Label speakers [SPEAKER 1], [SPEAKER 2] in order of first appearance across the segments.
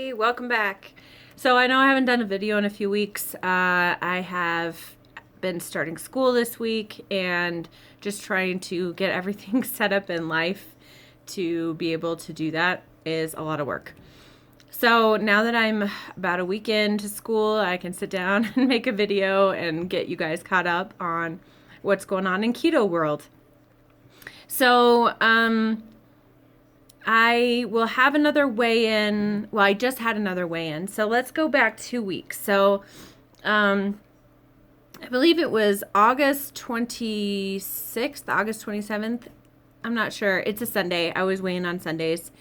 [SPEAKER 1] everybody, welcome back. So I know I haven't done a video in a few weeks. I have been starting school this week and just trying to get everything set up in life to be able to do that is a lot of work. So now that I'm about a week into school, I can sit down and make a video and get you guys caught up on what's going on in keto world. So, I will have another weigh-in. Well, I just had another weigh-in. So let's go back 2 weeks. So I believe it was August 26th, August 27th. I'm not sure. It's a Sunday. I always weigh in on Sundays.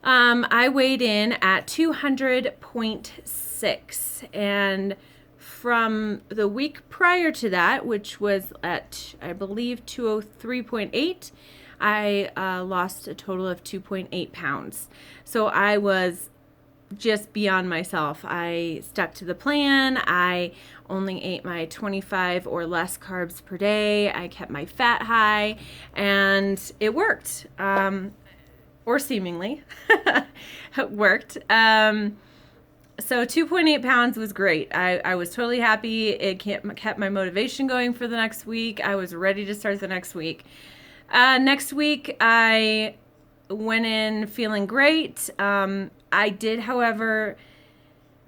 [SPEAKER 1] I weighed in at 200.6. And from the week prior to that, which was at, I believe, 203.8, I lost a total of 2.8 pounds. So I was just beyond myself. I stuck to the plan. I only ate my 25 or less carbs per day. I kept my fat high, and it worked. Or seemingly. It worked. So 2.8 pounds was great. I was totally happy. It kept my motivation going for the next week. I was ready to start the next week. Next week, I went in feeling great. I did, however,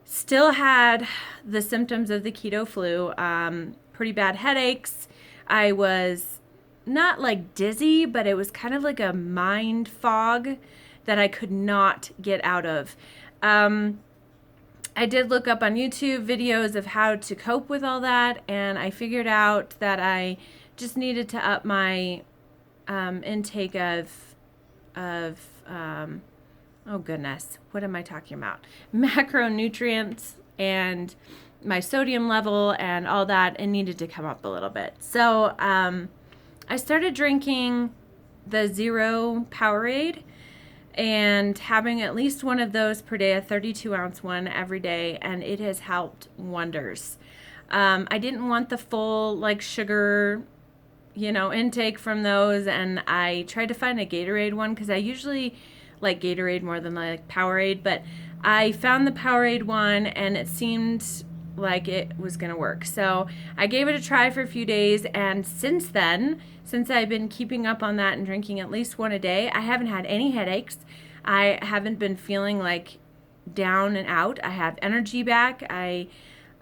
[SPEAKER 1] still had the symptoms of the keto flu, pretty bad headaches. I was not like dizzy, but it was kind of like a mind fog that I could not get out of. I did look up on YouTube videos of how to cope with all that, and I figured out that I just needed to up my intake of oh goodness, what am I talking about? Macronutrients and my sodium level and all that, and needed to come up a little bit. So I started drinking the Zero Powerade and having at least one of those per day, a 32-ounce one every day, and it has helped wonders. I didn't want the full like sugar intake from those, and I tried to find a Gatorade one because I usually like Gatorade more than I like Powerade, but I found the Powerade one and it seemed like it was gonna work. So I gave it a try for a few days, and since then, since I've been keeping up on that and drinking at least one a day, I haven't had any headaches. I haven't been feeling like down and out. I have energy back. I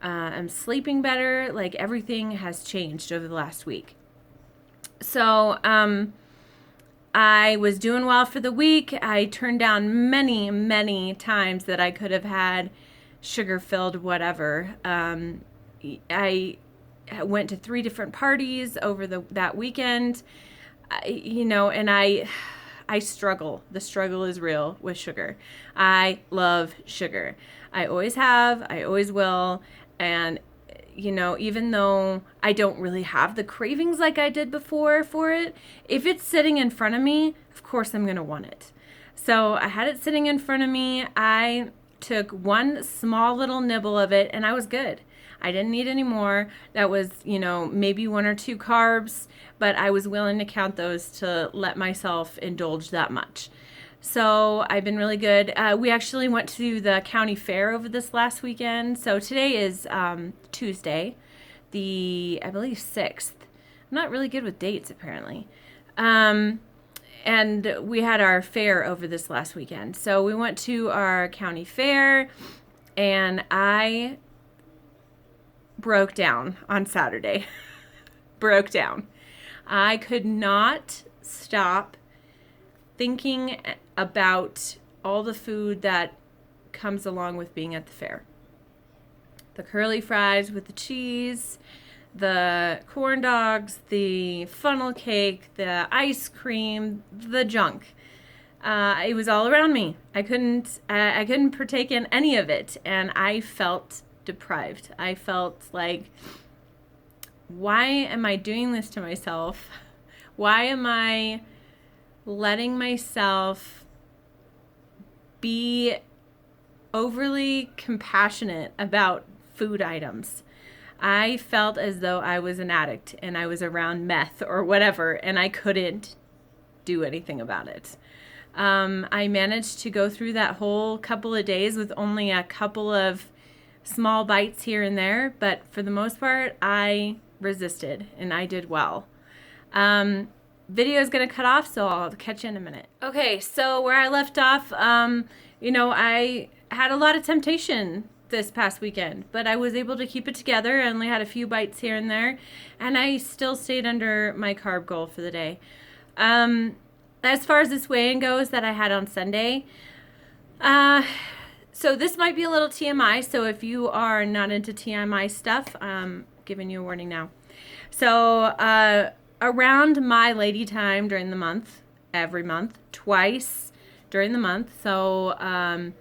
[SPEAKER 1] am sleeping better. Like everything has changed over the last week. So I was doing well for the week. I turned down many, many times that I could have had sugar-filled whatever. I went to 3 different parties over that weekend, and I struggle. The struggle is real with sugar. I love sugar. I always have. I always will. And even though I don't really have the cravings like I did before for it, if it's sitting in front of me, of course I'm going to want it. So I had it sitting in front of me. I took one small little nibble of it and I was good. I didn't need any more. That was, maybe 1 or 2 carbs, but I was willing to count those to let myself indulge that much. So I've been really good. We actually went to the county fair over this last weekend. So today is Tuesday, I believe 6th. I'm not really good with dates apparently. And we had our fair over this last weekend. So we went to our county fair and I broke down on Saturday. Broke down. I could not stop thinking about all the food that comes along with being at the fair. The curly fries with the cheese, the corn dogs, the funnel cake, the ice cream, the junk. It was all around me. I couldn't partake in any of it, and I felt deprived. I felt like, why am I doing this to myself? Why am I letting myself be overly compassionate about food items? I felt as though I was an addict and I was around meth or whatever, and I couldn't do anything about it. I managed to go through that whole couple of days with only a couple of small bites here and there, but for the most part, I resisted and I did well. Video is going to cut off, so I'll catch you in a minute. Okay, so where I left off, I had a lot of temptation this past weekend, but I was able to keep it together. I only had a few bites here and there, and I still stayed under my carb goal for the day. As far as this weigh-in goes that I had on Sunday, so this might be a little TMI, so if you are not into TMI stuff, I'm giving you a warning now. So around my lady time during the month, every month, twice during the month, so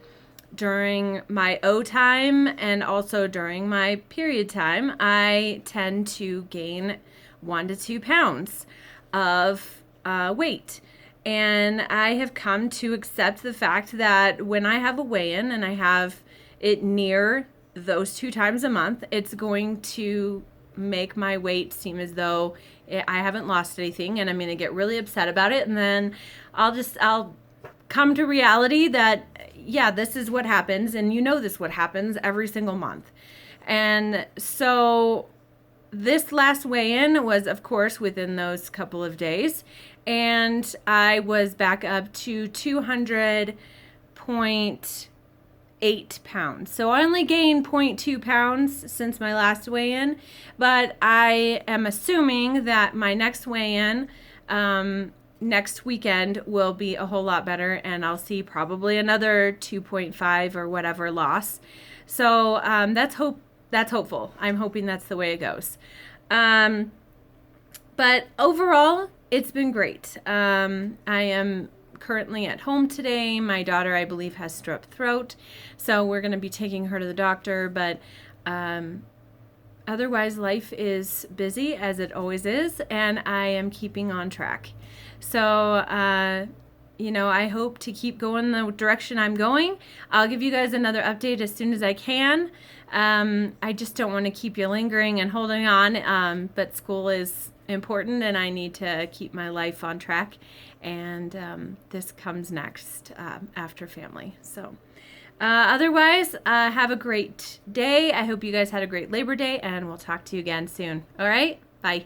[SPEAKER 1] during my O time and also during my period time, I tend to gain 1 to 2 pounds of weight. And I have come to accept the fact that when I have a weigh-in and I have it near those 2 times a month, it's going to make my weight seem as though I haven't lost anything, and I'm going to get really upset about it. And then I'll come to reality that, yeah, this is what happens, and this is what happens every single month. And so this last weigh-in was, of course, within those couple of days, and I was back up to 200.8 pounds. So I only gained 0.2 pounds since my last weigh-in, but I am assuming that my next weigh-in next weekend will be a whole lot better, and I'll see probably another 2.5 or whatever loss. So that's hopeful. I'm hoping that's the way it goes. But overall, it's been great. I am currently at home today. My daughter, I believe, has strep throat, so we're going to be taking her to the doctor. But otherwise, life is busy, as it always is, and I am keeping on track. So, I hope to keep going the direction I'm going. I'll give you guys another update as soon as I can. I just don't want to keep you lingering and holding on, but school is important, and I need to keep my life on track, and this comes next after family. So otherwise, have a great day. I hope you guys had a great Labor Day, and we'll talk to you again soon. All right, bye.